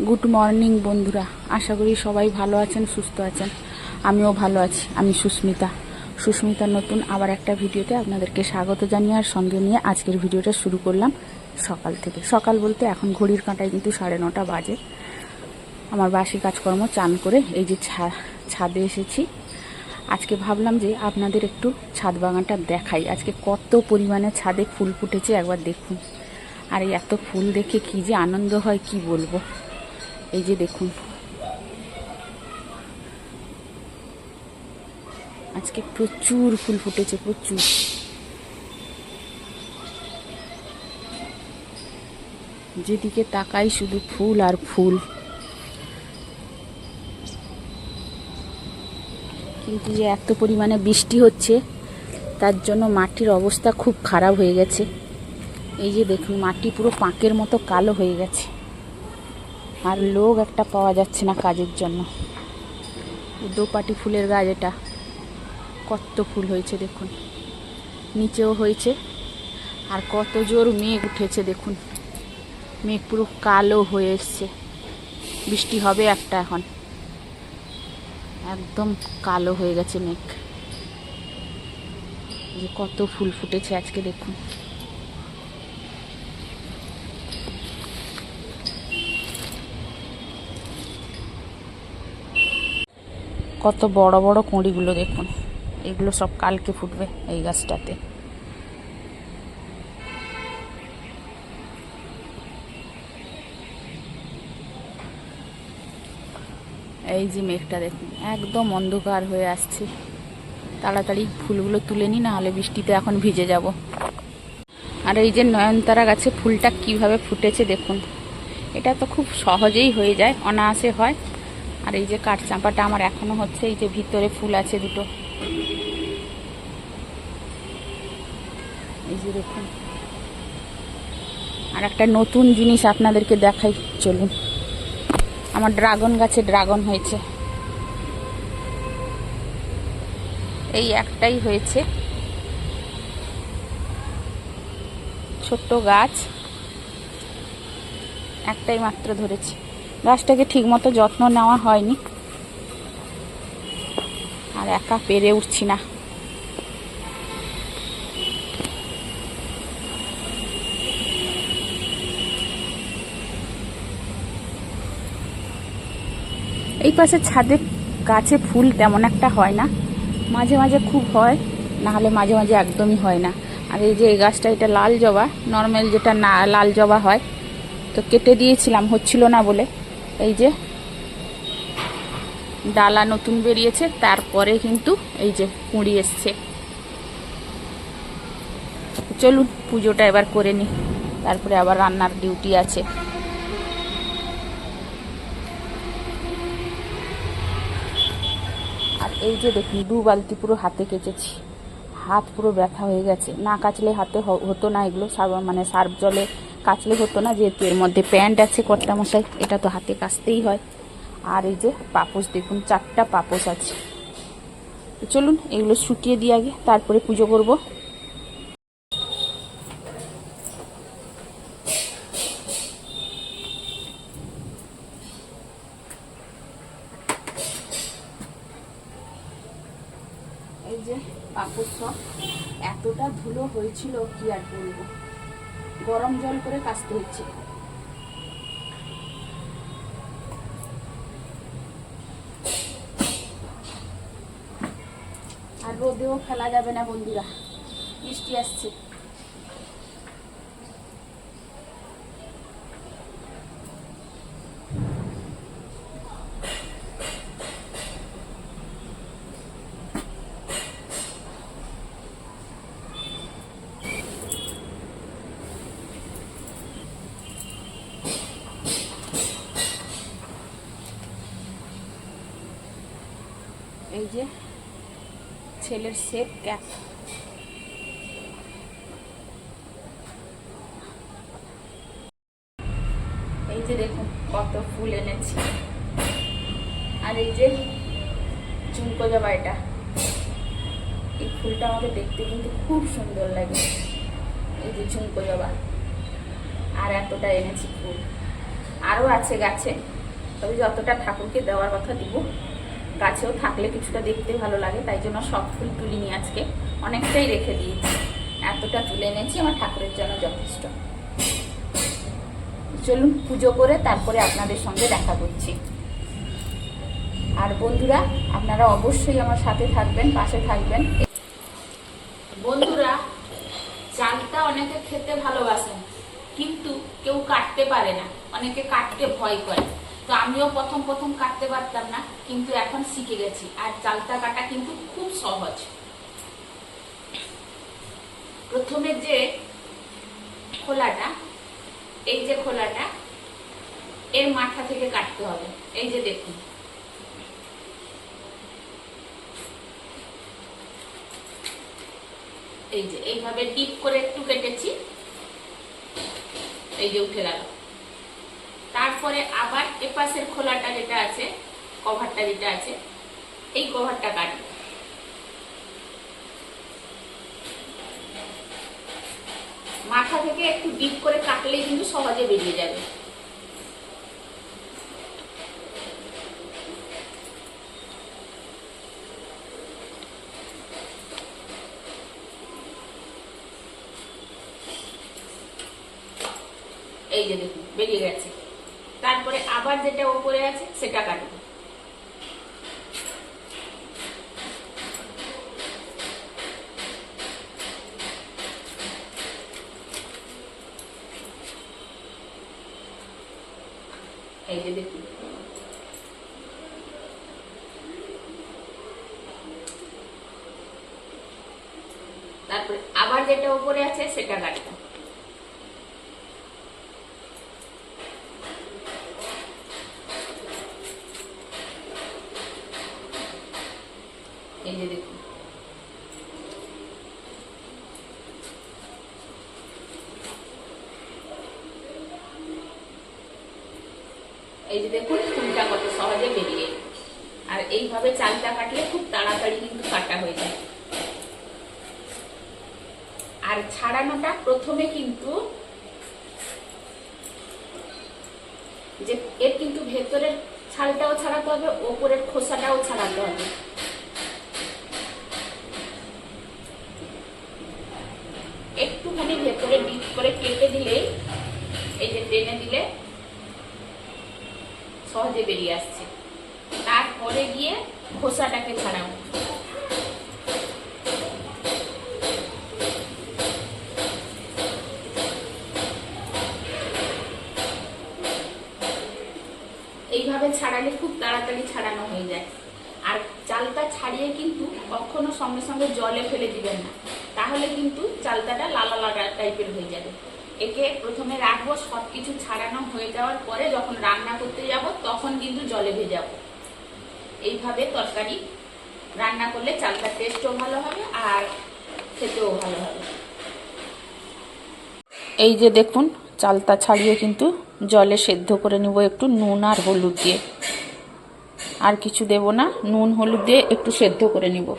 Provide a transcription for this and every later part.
Good morning বন্ধুরা, আশা করি সবাই ভালো আছেন, সুস্থ আছেন। আমিও ভালো আছি। আমি সুস্মিতার নতুন আবার একটা ভিডিওতে আপনাদেরকে স্বাগত জানিয়ে আর সঙ্গে নিয়ে আজকের ভিডিওটা শুরু করলাম সকাল থেকে। সকাল বলতে এখন ঘড়ির কাঁটায় কিন্তু 9:30 বাজে। আমার বাসি কাজকর্ম চান করে এই যে ছাদে এসেছি। আজকে ভাবলাম যে আপনাদের একটু ছাদ বাগানটা দেখাই। আজকে কত পরিমাণে ছাদে ফুল ফুটেছে একবার দেখুন। আর এই এত ফুল দেখে কি যে আনন্দ হয় কি বলবো। এই যে দেখুন, আজকে প্রচুর ফুল ফুটেছে, প্রচুর। যেদিকে তাকাই শুধু ফুল আর ফুল। কিন্তু যে এত পরিমাণে বৃষ্টি হচ্ছে তার জন্য মাটির অবস্থা খুব খারাপ হয়ে গেছে। এই যে দেখুন, মাটি পুরো পাঁকের মতো কালো হয়ে গেছে। আর লোক একটা পাওয়া যাচ্ছে না কাজের জন্য। দোপাটি ফুলের গাছ, এটা কত ফুল হয়েছে দেখুন, নিচেও হয়েছে। আর কত জোর মেঘ উঠেছে দেখুন, মেঘ পুরো কালো হয়ে এসছে। বৃষ্টি হবে একটা, এখন একদম কালো হয়ে গেছে মেঘ। যে কত ফুল ফুটেছে আজকে দেখুন। কত বড় বড় কুঁড়িগুলো দেখুন, এগুলো সব কালকে ফুটবে এই গাছটাতে। এই যে মেঘটা দেখুন, একদম অন্ধকার হয়ে আসছে। তাড়াতাড়ি ফুলগুলো তুলে নি, না হলে বৃষ্টিতে এখন ভিজে যাব। আর এই যে নয়নতারা গাছে ফুলটা কিভাবে ফুটেছে দেখুন। এটা তো খুব সহজেই হয়ে যায়, অনায়াসে হয়। আর এই যে কাঠচাঁপাটা আমার এখনো হচ্ছে। এই যে ভিতরে ফুল আছে দুটো, এই যে দেখুন। আর একটা নতুন জিনিস আপনাদেরকে দেখাই, চলুন। আমার ড্রাগন গাছে ড্রাগন হয়েছে। এই একটাই হয়েছে, ছোট্ট গাছ, একটাই মাত্র ধরেছে। গাছটাকে ঠিক মতো যত্ন নেওয়া হয়নি, আর একা পেরে উঠছি না। এই পাশে ছাদে গাছে ফুল তেমন একটা হয় না, মাঝে মাঝে খুব হয়, না হলে মাঝে মাঝে একদমই হয় না। আর এই যে এই গাছটা, এটা লাল জবা, নর্মাল যেটা না লাল জবা হয়, তো কেটে দিয়েছিলাম, হচ্ছিল না বলে। এই যে ডালা নতুন বেরিয়েছে, তারপরে কিন্তু এই যে কুঁড়ি এসছে। চলুন পুজোটা এবার করে নিই, তারপরে আবার রান্নার ডিউটি আছে। আর এই যে দেখুন, 2 বালতি পুরো হাতে কেচেছি। হাত পুরো ব্যথা হয়ে গেছে। না কাচলে হাতে হতো না এগুলো, মানে সার্ফ জলে কাচলে হতো না, যেহেতু এর মধ্যে প্যান্ট আছে কর্তামশাই, এটা তো হাতে কাচতেই হয়। আর এই যে পাপোশ দেখুন, 4টা পাপোশ আছে। চলুন এগুলো শুকিয়ে দিয়ে আগে, তারপরে পুজো করব। এই যে পাপোশ সব, এতটা ধুলো হয়েছিল কি আর বলবো, গরম জল করে কাচতে হচ্ছে। আর রোদেও ফেলা যাবে না বন্ধুরা, বৃষ্টি আসছে। এই যে ছেলের সেট ক্যাপ, এই যে দেখুন কত ফুল এনেছি। আর এই যে চুনকো জবা, এটা এই ফুলটা আমাকে দেখতে কিন্তু খুব সুন্দর লাগে। এই যে ঝুমকো জবা, আর এতটা এনেছি ফুল। আরও আছে গাছে, তবে যতটা ঠাকুরকে দেওয়ার কথা দিব। গাছেও থাকলে কিছুটা দেখতে ভালো লাগে, তাই জন্য সব ফুল তুলিনি আজকে, অনেকটাই রেখে দিয়েছি। এতটা তুলে এনেছি, আমার ঠাকুরের জন্য যথেষ্ট। চলুন পুজো করে তারপরে আপনাদের সঙ্গে দেখা করছি। আর বন্ধুরা, আপনারা অবশ্যই আমার সাথে থাকবেন, পাশে থাকবেন। বন্ধুরা, চালটা অনেকে খেতে ভালোবাসেন, কিন্তু কেউ কাটতে পারে না, অনেকে কাটতে ভয় করে। তো আমিও প্রথম প্রথম কাটতে পারতাম না, কিন্তু এখন শিখে গেছি। আর চালটা কাটা কিন্তু খুব সহজ। প্রথমে যে খোলাটা, এই যে খোলাটা, এর মাথা থেকে কাটতে হবে। এই যে দেখুন, এই যে এইভাবে ডিপ করে একটু কেটেছি, এই যে উঠে গেল। তারপরে আবার এপাশের খোলাটা যেটা আছে, কভারটা যেটা আছে, এই কভারটা কাটবো। মাথা থেকে একটু ডিপ করে কাটলেই কিন্তু সহজে বেরিয়ে যাবে। এই যে দেখুন বেরিয়ে গেছে। তারপরে আবার যেটা উপরে আছে সেটা কাটবো। এই যে দেখুন, তারপরে আবার যেটা উপরে আছে সেটা কাটবো। এই যে দেখুন, এই যে দেখুন ফুলটা কত সহজে বেরিয়ে। আর এইভাবে চালটা কাটলে খুব তাড়াতাড়ি কিন্তু কাটা হয়ে যায়। আর ছাড়ানোটা প্রথমে কিন্তু যে এর কিন্তু ভেতরের ছালটাও ছাড়াতে হবে, ওপরের খোসাটাও ছাড়াতে হবে। একটুখানি ভেতরে ডিপ করে কেটে দিলে, এই যে টেনে দিলে সহজে বেরিয়ে আসছে। তারপরে গিয়ে খোসাটাকে ছাড়াবো। এইভাবে ছাড়ালে খুব তাড়াতাড়ি ছাড়ানো হয়ে যায়। আর চালটা ছাড়িয়ে কিন্তু কখনো সঙ্গে সঙ্গে জলে ফেলে দিবেন না, তাহলে কিন্তু চালটাটা লালা লালা টাইপের হয়ে যাবে। একে প্রথমে রাখবো, সবকিছু ছাড়ানো হয়ে যাওয়ার পরে যখন রান্না করতে যাব তখন কিন্তু জলে ভেজাবো। এইভাবে তরকারি রান্না করলে চালটার টেস্টও ভালো হবে আর খেতেও ভালো হবে। এই যে দেখুন, চালটা ছাড়িয়ে কিন্তু জলে সেদ্ধ করে নেব একটু নুন আর হলুদ দিয়ে। আর কিছু দেব না, নুন হলুদ দিয়ে একটু সেদ্ধ করে নিব।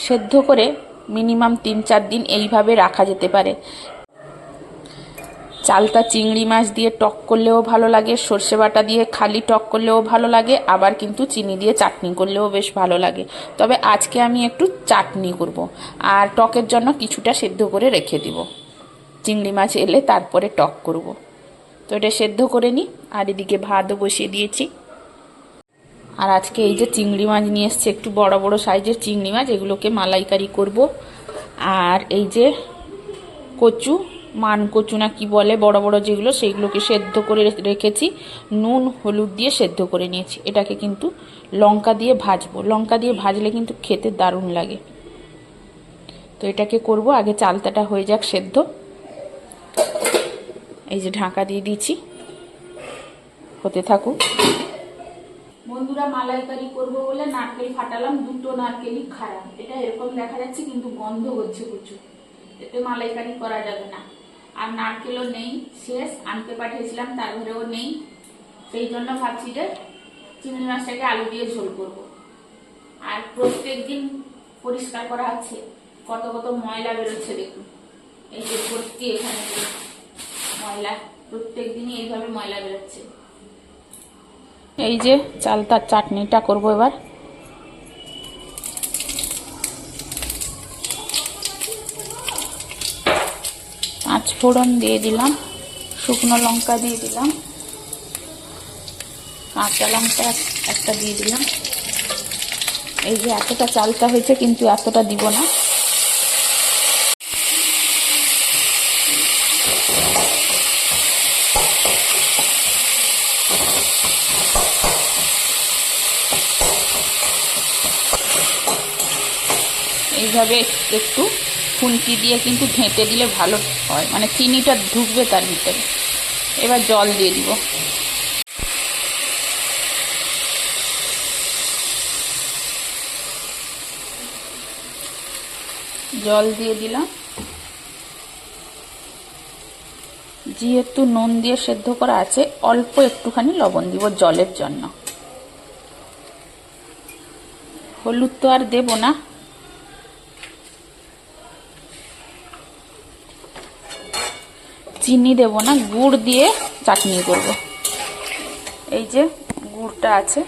সেদ্ধ করে মিনিমাম 3-4 দিন এইভাবে রাখা যেতে পারে। চালটা চিংড়ি মাছ দিয়ে টক করলেও ভালো লাগে, সর্ষে বাটা দিয়ে খালি টক করলেও ভালো লাগে, আবার কিন্তু চিনি দিয়ে চাটনি করলেও বেশ ভালো লাগে। তবে আজকে আমি একটু চাটনি করব, আর টকের জন্য কিছুটা সেদ্ধ করে রেখে দিব। চিংড়ি মাছ এলে তারপরে টক করব। তো এটা সেদ্ধ করে নিই, আর এদিকে ভাতও বসিয়ে দিয়েছি। আর আজকে এই যে চিংড়ি মাছ নিয়ে এসছে, একটু বড় বড় সাইজের চিংড়ি মাছ, এগুলোকে মালাইকারি করব। আর এই যে কচু, মান কচু না কি বলে, বড় বড় যেগুলো, সেইগুলোকে সেদ্ধ করে রেখেছি, নুন হলুদ দিয়ে সেদ্ধ করে নিয়েছি। এটাকে কিন্তু লঙ্কা দিয়ে ভাজবো, লঙ্কা দিয়ে ভাজলে কিন্তু খেতে দারুণ লাগে। তো এটাকে করব, আগে চালতাটা হয়ে যাক সেদ্ধ। এই যে ঢাকা দিয়ে দিয়েছি, হতে থাকুক। বন্ধুরা, মালাইকারি করব বলে নারকেল ফাটালাম, দুটো নারকেলই খারাপ। এটা এরকম দেখা যাচ্ছে কিন্তু গন্ধ হচ্ছে প্রচুর, এতে মালাইকারি করা যাবে না। আর নারকেলও নেই, শেষ, আনতে পাঠিয়েছিলাম তার ঘরেও নেই। সেই জন্য ভাবছি যে চিংড়ি মাছটাকে আলু দিয়ে ঝোল করব। আর প্রত্যেক দিন পরিষ্কার করা হচ্ছে, কত কত ময়লা বেরোচ্ছে দেখুন। এই যে ভর্তি এখানে ময়লা, প্রত্যেক দিনই এইভাবে ময়লা বেরোচ্ছে। এই যে চালতার চাটনিটা করব এবার। পাঁচ ফোড়ন দিয়ে দিলাম, শুকনো লঙ্কা দিয়ে দিলাম, কাঁচা লঙ্কা একটা দিয়ে দিলাম। এই যে এতটা চালটা হয়েছে, কিন্তু এতটা দিব না। এইভাবে একটু খুন্তি দিয়ে কিন্তু ঘেঁটে দিলে ভালো হয়, মানে চিনিটা ঢুকবে তার ভিতরে। এবার জল দিয়ে দিব। জল দিয়ে দিলাম। যেহেতু নুন দিয়ে সেদ্ধ করা আছে, অল্প একটুখানি লবণ দিব জলের জন্য। হলুদ তো আর দেব না। চিনি দেব না, গুড় দিয়ে চাটনি করব। এই যে গুড়টা আছে,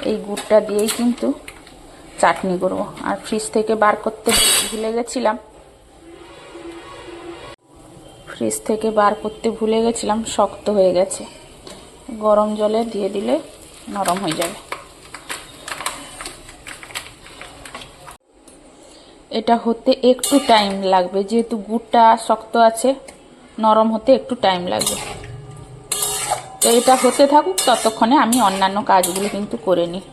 এই গুড়টা দিয়েই কিন্তু চাটনি করব। আর ফ্রিজ থেকে বার করতে ভুলে গেছিলাম, শক্ত হয়ে গেছে। গরম জলে দিয়ে দিলে নরম হয়ে যাবে। এটা হতে একটু টাইম লাগবে, যেহেতু গুড়টা শক্ত আছে, নরম হতে একটু টাইম লাগবে। তো এটা হতে থাকুক, ততক্ষণে আমি অন্যান্য কাজগুলো কিন্তু করে নিই।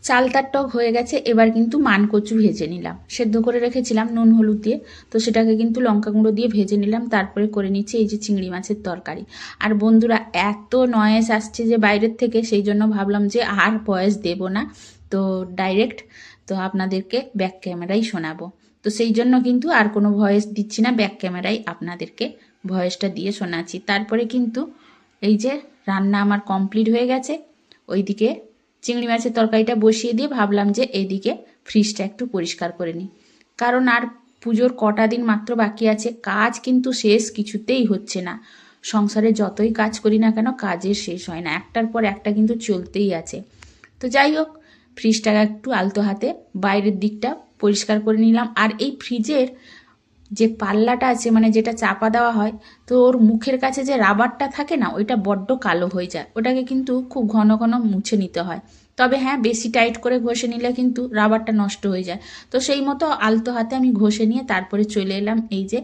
চালতার টক হয়ে গেছে। এবার কিন্তু মানকচু ভেজে নিলাম, সেদ্ধ করে রেখেছিলাম নুন হলুদ দিয়ে, তো সেটাকে কিন্তু লঙ্কা গুঁড়ো দিয়ে ভেজে নিলাম। তারপরে করে নিচ্ছি এই যে চিংড়ি মাছের তরকারি। আর বন্ধুরা, এত নয়েজ আসছে যে বাইরের থেকে, সেই জন্য ভাবলাম যে আর ভয়েস দেব না, তো ডাইরেক্ট তো আপনাদেরকে ব্যাক ক্যামেরাই শোনাবো। তো সেই জন্য কিন্তু আর কোনো ভয়েস দিচ্ছি না, ব্যাক ক্যামেরায় আপনাদেরকে ভয়েসটা দিয়ে শোনাচ্ছি। তারপরে কিন্তু এই যে রান্না আমার কমপ্লিট হয়ে গেছে। ওইদিকে চিংড়ি মাছের তরকারিটা বসিয়ে দিয়ে ভাবলাম যে এইদিকে ফ্রিজটা একটু পরিষ্কার করে নিই, কারণ আর পুজোর কটা দিন মাত্র বাকি আছে। কাজ কিন্তু শেষ কিছুতেই হচ্ছে না। সংসারে যতই কাজ করি না কেন, কাজের শেষ হয় না, একটার পর একটা কিন্তু চলতেই আছে। তো যাই হোক, ফ্রিজটা একটু আলতো হাতে বাইরের দিকটা পরিষ্কার করে নিলাম। আর এই ফ্রিজের যে পাল্লাটা আছে, মানে যেটা চাপা দেওয়া হয়, তো ওর মুখের কাছে যে রাবারটা থাকে না, ওইটা বড্ড কালো হয়ে যায়। ওটাকে কিন্তু খুব ঘন ঘন মুছে নিতে হয়। তবে হ্যাঁ, বেশি টাইট করে ঘষে নিলে কিন্তু রাবারটা নষ্ট হয়ে যায়। তো সেই মতো আলতো হাতে আমি ঘষে নিয়ে তারপরে চলে এলাম। এই যে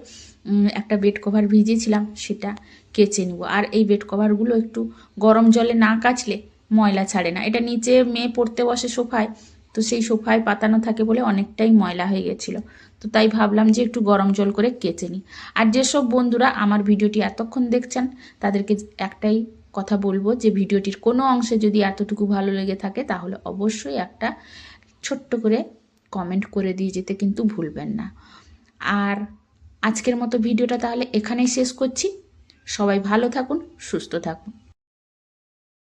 একটা বেড কভার ভিজিয়েছিলাম, সেটা কেচে নেবো। আর এই বেড কভারগুলো একটু গরম জলে না কাচলে ময়লা ছাড়ে না। এটা নিচে মেয়ে পড়তে বসে সোফায়, তো সেই সোফায় পাতানো থাকে বলে অনেকটাই ময়লা হয়ে গেছিলো। তো তাই ভাবলাম যে একটু গরম জল করে কেচে নিই। আর যেসব বন্ধুরা আমার ভিডিওটি এতক্ষণ দেখছেন, তাদেরকে একটাই কথা বলবো যে ভিডিওটির কোনো অংশে যদি এতটুকু ভালো লেগে থাকে, তাহলে অবশ্যই একটা ছোট্ট করে কমেন্ট করে দিয়ে যেতে কিন্তু ভুলবেন না। আর আজকের মতো ভিডিওটা তাহলে এখানেই শেষ করছি। সবাই ভালো থাকুন, সুস্থ থাকুন।